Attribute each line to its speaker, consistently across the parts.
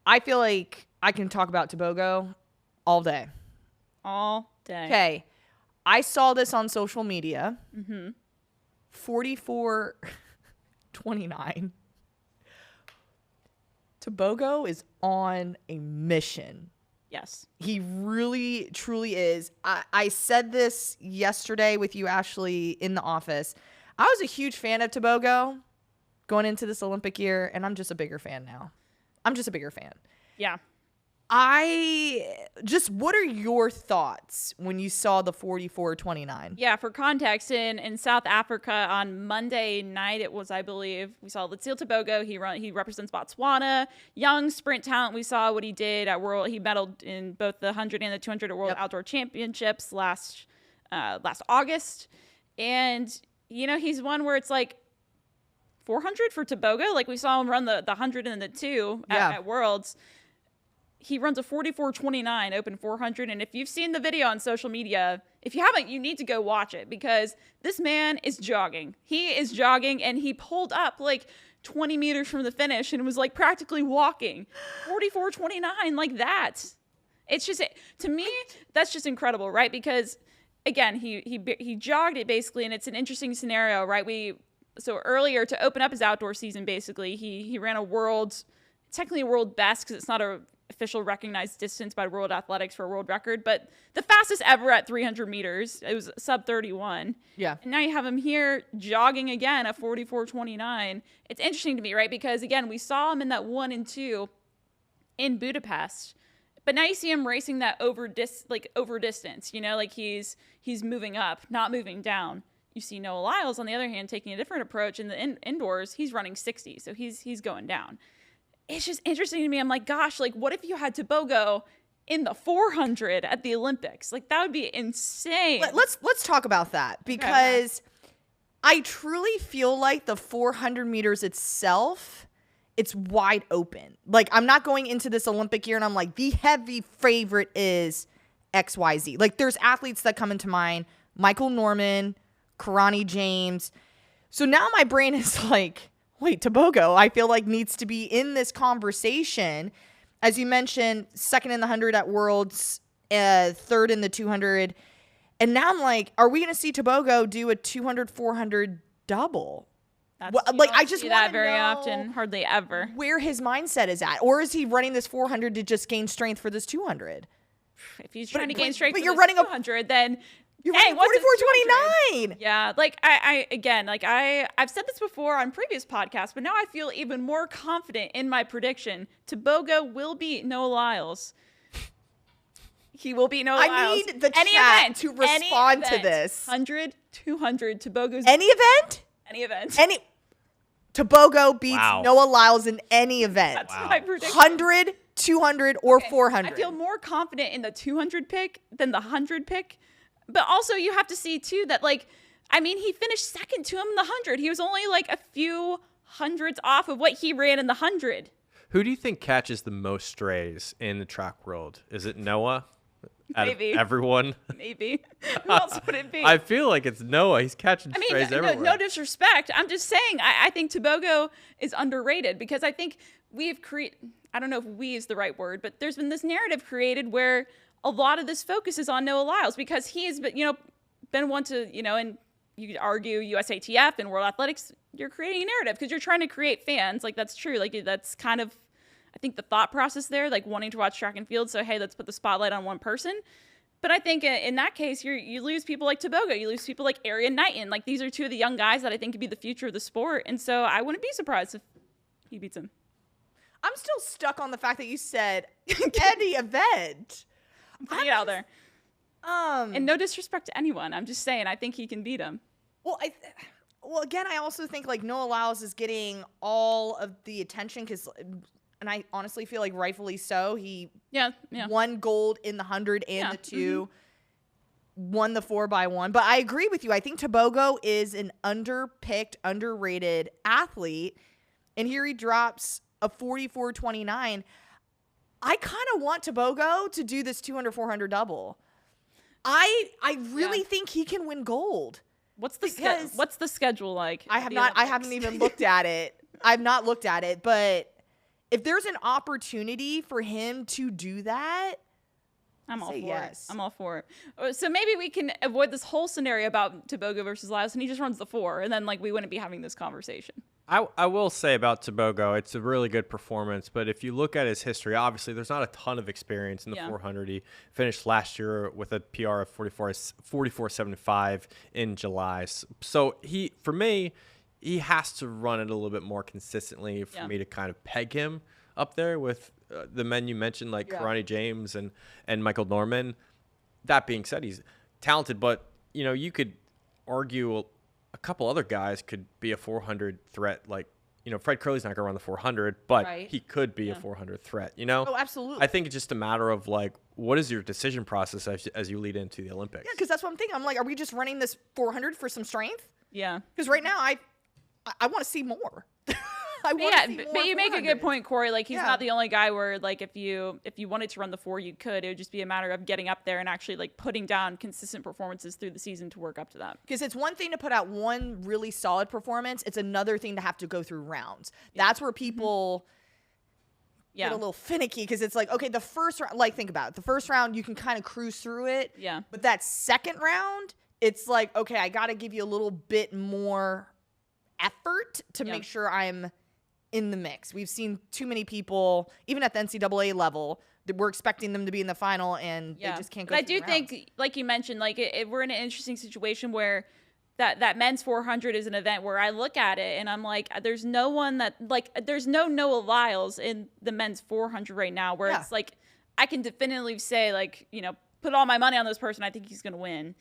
Speaker 1: I feel like I can talk about Tebogo all day.
Speaker 2: All day.
Speaker 1: Okay. I saw this on social media. 44-29. Tebogo is on a mission.
Speaker 2: Yes.
Speaker 1: He really, truly is. I said this yesterday with you, Ashley, in the office. I was a huge fan of Tebogo going into this Olympic year, and I'm just a bigger fan now. I'm just a bigger fan.
Speaker 2: Yeah.
Speaker 1: What are your thoughts when you saw the 44-29?
Speaker 2: Yeah, for context, in South Africa on Monday night, it was, I believe, we saw Letsile Tebogo. He represents Botswana, young sprint talent. We saw what he did at World. He medaled in both the 100 and the 200 at World Outdoor Championships last August. And, he's one where it's like 400 for Tebogo. Like we saw him run the 100 and the 2 at Worlds. He runs a 44-29 open 400. And if you've seen the video on social media, if you haven't, you need to go watch it because this man is jogging. He is jogging and he pulled up like 20 meters from the finish and was like practically walking. 44-29 like that. It's just, to me, that's just incredible, right? Because again, he jogged it basically, and it's an interesting scenario, right? So earlier to open up his outdoor season, basically, he ran technically a world best because it's not a official recognized distance by World Athletics for a world record, but the fastest ever at 300 meters. It was sub 31.
Speaker 1: Yeah.
Speaker 2: And now you have him here jogging again at 44-29. It's interesting to me, right? Because again, we saw him in that 1 and 2 in Budapest, but now you see him racing that over distance, like he's moving up, not moving down. You see Noah Lyles, on the other hand, taking a different approach in the indoors. He's running 60, so he's going down. It's just interesting to me. I'm like, gosh, like, what if you had Tebogo in the 400 at the Olympics? Like, that would be insane.
Speaker 1: Let's talk about that because I truly feel like the 400 meters itself, it's wide open. Like, I'm not going into this Olympic year and I'm like, the heavy favorite is XYZ. Like, there's athletes that come into mind, Michael Norman, Karani James. So now my brain is like, wait, Tebogo, I feel like needs to be in this conversation. As you mentioned, second in the 100 at Worlds, third in the 200. And now I'm like, are we going to see Tebogo do a 200-400 double?
Speaker 2: I just see that very often, hardly ever.
Speaker 1: Where his mindset is at. Or is he running this 400 to just gain strength for this 200?
Speaker 2: If he's trying to gain strength for
Speaker 1: you're
Speaker 2: this
Speaker 1: running
Speaker 2: 200, then...
Speaker 1: You're running 44-29.
Speaker 2: Yeah, like I've said this before on previous podcasts, but now I feel even more confident in my prediction. Tebogo will beat Noah Lyles. He will beat Noah Lyles.
Speaker 1: I need the chat to respond to this.
Speaker 2: 100, 200, Tebogo's...
Speaker 1: Any event?
Speaker 2: Any event.
Speaker 1: Tebogo beats Noah Lyles in any event.
Speaker 2: That's my prediction.
Speaker 1: 100, 200, or 400.
Speaker 2: I feel more confident in the 200 pick than the 100 pick. But also you have to see, too, that, he finished second to him in the 100. He was only, a few hundreds off of what he ran in the 100.
Speaker 3: Who do you think catches the most strays in the track world? Is it Noah?
Speaker 2: Maybe.
Speaker 3: Everyone?
Speaker 2: Maybe. Who else would it be?
Speaker 3: I feel like it's Noah. He's catching strays everywhere.
Speaker 2: No disrespect. I'm just saying I think Tebogo is underrated because I think we've created, I don't know if we is the right word, but there's been this narrative created where a lot of this focus is on Noah Lyles because he's been one to, and you could argue USATF and World Athletics, you're creating a narrative because you're trying to create fans. That's true. That's kind of, I think, the thought process there, wanting to watch track and field. So, hey, let's put the spotlight on one person. But I think in that case, you lose people like Tebogo. You lose people like Arian Knighton. These are two of the young guys that I think could be the future of the sport. And so I wouldn't be surprised if he beats him.
Speaker 1: I'm still stuck on the fact that you said any event.
Speaker 2: I'm putting it out there. And no disrespect to anyone. I'm just saying I think he can beat him.
Speaker 1: Well, again, I also think Noah Lyles is getting all of the attention and I honestly feel like rightfully so. He won gold in the 100 and the 2, won the 4x1. But I agree with you. I think Tebogo is an underpicked, underrated athlete. And here he drops a 44-29. I kind of want Tebogo to do this 200-400 double. I really think he can win gold.
Speaker 2: What's the schedule like?
Speaker 1: I haven't even looked at it. I've not looked at it, but if there's an opportunity for him to do that,
Speaker 2: I'm all
Speaker 1: say
Speaker 2: for
Speaker 1: yes.
Speaker 2: it. I'm all for it. So maybe we can avoid this whole scenario about Tebogo versus Lyles, and he just runs the 4, and then like we wouldn't be having this conversation.
Speaker 3: I will say about Tebogo, it's a really good performance, but if you look at his history, obviously there's not a ton of experience in the 400. He finished last year with a PR of 44.75 in July. So for me, he has to run it a little bit more consistently for me to kind of peg him up there with the men you mentioned, like Karani James and Michael Norman. That being said, he's talented, but you could argue a couple other guys could be a 400 threat. Like, Fred Curley's not going to run the 400, but he could be a 400 threat,
Speaker 1: Oh, absolutely.
Speaker 3: I think it's just a matter of, like, what is your decision process as you lead into the Olympics?
Speaker 1: Yeah, because that's what I'm thinking. I'm like, are we just running this 400 for some strength?
Speaker 2: Yeah.
Speaker 1: Because right now, I want to see more. I want to see more.
Speaker 2: But you make a good point, Corey. Like, he's not the only guy where, like, if you wanted to run the 4, you could. It would just be a matter of getting up there and actually, like, putting down consistent performances through the season to work up to that.
Speaker 1: Because it's one thing to put out one really solid performance. It's another thing to have to go through rounds. That's where people get a little finicky, because it's like, okay, the first round, like, think about it. The first round, you can kind of cruise through it.
Speaker 2: Yeah.
Speaker 1: But that second round, it's like, okay, I got to give you a little bit more effort to make sure I'm in the mix. We've seen too many people, even at the NCAA level, that we're expecting them to be in the final, and they just can't go.
Speaker 2: But I do think, like you mentioned, like we're in an interesting situation where that men's 400 is an event where I look at it and I'm like, there's no one that, like, there's no Noah Lyles in the men's 400 right now, where it's like I can definitively say, like, put all my money on this person, I think he's going to win.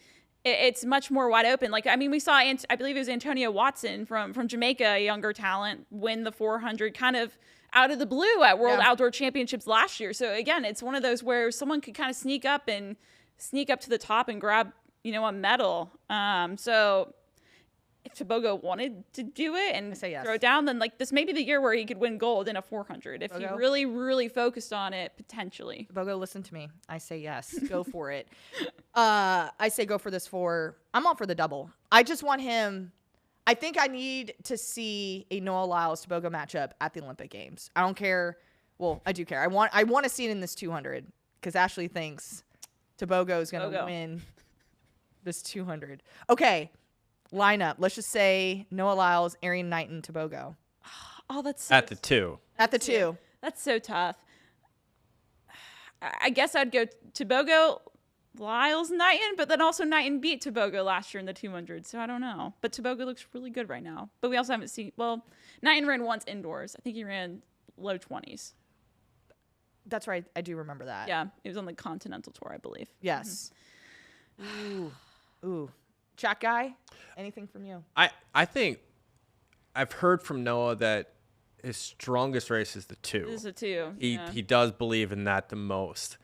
Speaker 2: It's much more wide open. Like, I mean, we saw, I believe it was Antonio Watson from Jamaica, a younger talent, win the 400 kind of out of the blue at World Outdoor Championships last year. So again, it's one of those where someone could kind of sneak up to the top and grab, a medal. So if Tebogo wanted to do it and throw it down, then like this may be the year where he could win gold in a 400 if he really, really focused on it potentially.
Speaker 1: Tebogo, listen to me. I say yes. Go for it. I say go for this 4. I'm all for the double. I just want him. I think I need to see a Noah Lyles Tebogo matchup at the Olympic Games. I don't care. Well, I do care. I want to see it in this 200 because Ashley thinks Tebogo is going to win this 200. Okay. Lineup. Let's just say Noah Lyles, Arian Knighton, Tebogo.
Speaker 2: Oh, that's so
Speaker 3: at the 2.
Speaker 1: At the 2.
Speaker 2: That's so tough. I guess I'd go Tebogo, Lyles, Knighton, but then also Knighton beat Tebogo last year in the 200, so I don't know. But Tebogo looks really good right now. But we also haven't seen, Knighton ran once indoors. I think he ran low 20s.
Speaker 1: That's right. I do remember that.
Speaker 2: Yeah, it was on the Continental Tour, I believe.
Speaker 1: Yes. Ooh. Chat guy, anything from you?
Speaker 3: I think I've heard from Noah that his strongest race is the 2.
Speaker 2: This is a 2.
Speaker 3: He does believe in that the most.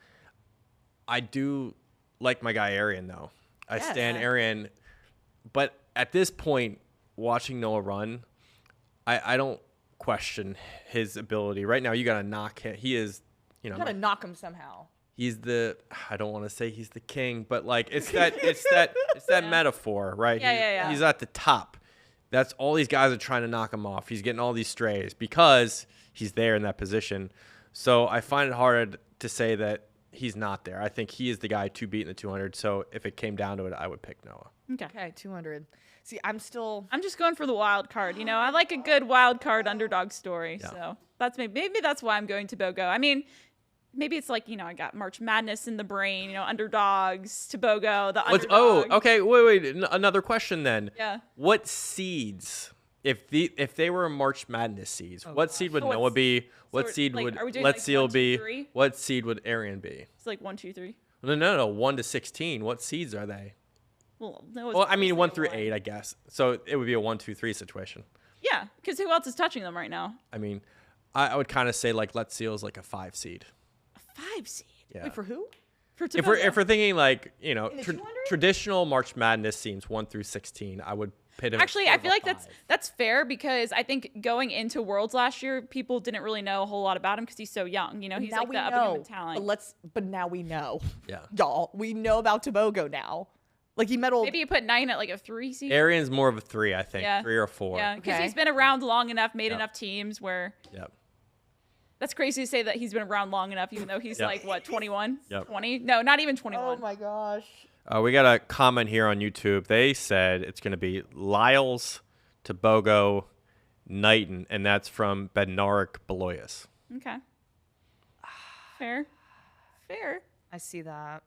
Speaker 3: I do like my guy Arian, though. I stand Arian. But at this point, watching Noah run, I don't question his ability. Right now, you got to knock him. He is,
Speaker 1: You got to knock him somehow.
Speaker 3: He's I don't want to say he's the king, but like it's that metaphor, right?
Speaker 2: Yeah.
Speaker 3: He's at the top. That's all these guys are trying to knock him off. He's getting all these strays because he's there in that position. So I find it hard to say that he's not there. I think he is the guy to beat in the 200. So if it came down to it, I would pick Noah.
Speaker 1: Okay, 200. See, I'm
Speaker 2: just going for the wild card. I like a good wild card underdog story. Yeah. So that's maybe that's why I'm going Tebogo. I mean, maybe it's like, I got March Madness in the brain, underdogs, Tebogo, the underdog.
Speaker 3: Oh, okay. Wait. Another question then.
Speaker 2: Yeah.
Speaker 3: What seeds, if they were March Madness seeds, what seed would Noah be? What seed would Letsile be? What seed would Arian be?
Speaker 2: It's like 1, 2, 3.
Speaker 3: No. 1 to 16. What seeds are they?
Speaker 2: Well,
Speaker 3: I mean 1 through 8, I guess. So it would be a 1, 2, 3 situation.
Speaker 2: Yeah, because who else is touching them right now?
Speaker 3: I mean, I would kind of say like Letsile is like a 5 seed.
Speaker 2: 5 seed.
Speaker 3: Yeah.
Speaker 1: Wait, for who?
Speaker 2: For
Speaker 3: if we're thinking like
Speaker 1: traditional
Speaker 3: March Madness teams 1 through 16, I would pit him.
Speaker 2: Actually, I feel like that's fair because I think going into Worlds last year, people didn't really know a whole lot about him because he's so young. He's like the up and coming talent.
Speaker 1: But now we know.
Speaker 3: Yeah,
Speaker 1: y'all, we know about Tebogo now. Like he medaled.
Speaker 2: Maybe you put 9 at like a 3 seed.
Speaker 3: Arian's more of a 3, I think. 3 or 4.
Speaker 2: Yeah, because he's been around long enough, made enough teams where.
Speaker 3: Yep.
Speaker 2: That's crazy to say that he's been around long enough, even though he's like, what, 21?
Speaker 3: Yep.
Speaker 2: 20? No, not even 21.
Speaker 1: Oh my gosh.
Speaker 3: We got a comment here on YouTube. They said it's going to be Lyles, Tebogo, Knighton, and that's from Bednarik Beloyas.
Speaker 2: Okay. Fair.
Speaker 1: I see that.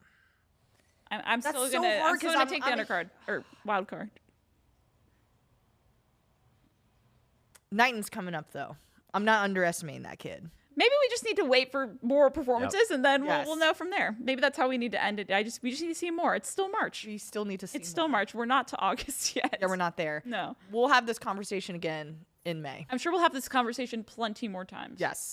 Speaker 2: I'm
Speaker 1: That's
Speaker 2: still
Speaker 1: so
Speaker 2: gonna
Speaker 1: hard 'cause
Speaker 2: take the undercard or wild card.
Speaker 1: Knighton's coming up though. I'm not underestimating that kid.
Speaker 2: Maybe we just need to wait for more performances, and then
Speaker 1: Yes.
Speaker 2: we'll know from there. Maybe that's how we need to end it. We just need to see more. It's still March.
Speaker 1: We still need to see.
Speaker 2: It's still March. We're not to August yet.
Speaker 1: Yeah, we're not there.
Speaker 2: No.
Speaker 1: We'll have this conversation again in May.
Speaker 2: I'm sure we'll have this conversation plenty more times.
Speaker 1: Yes.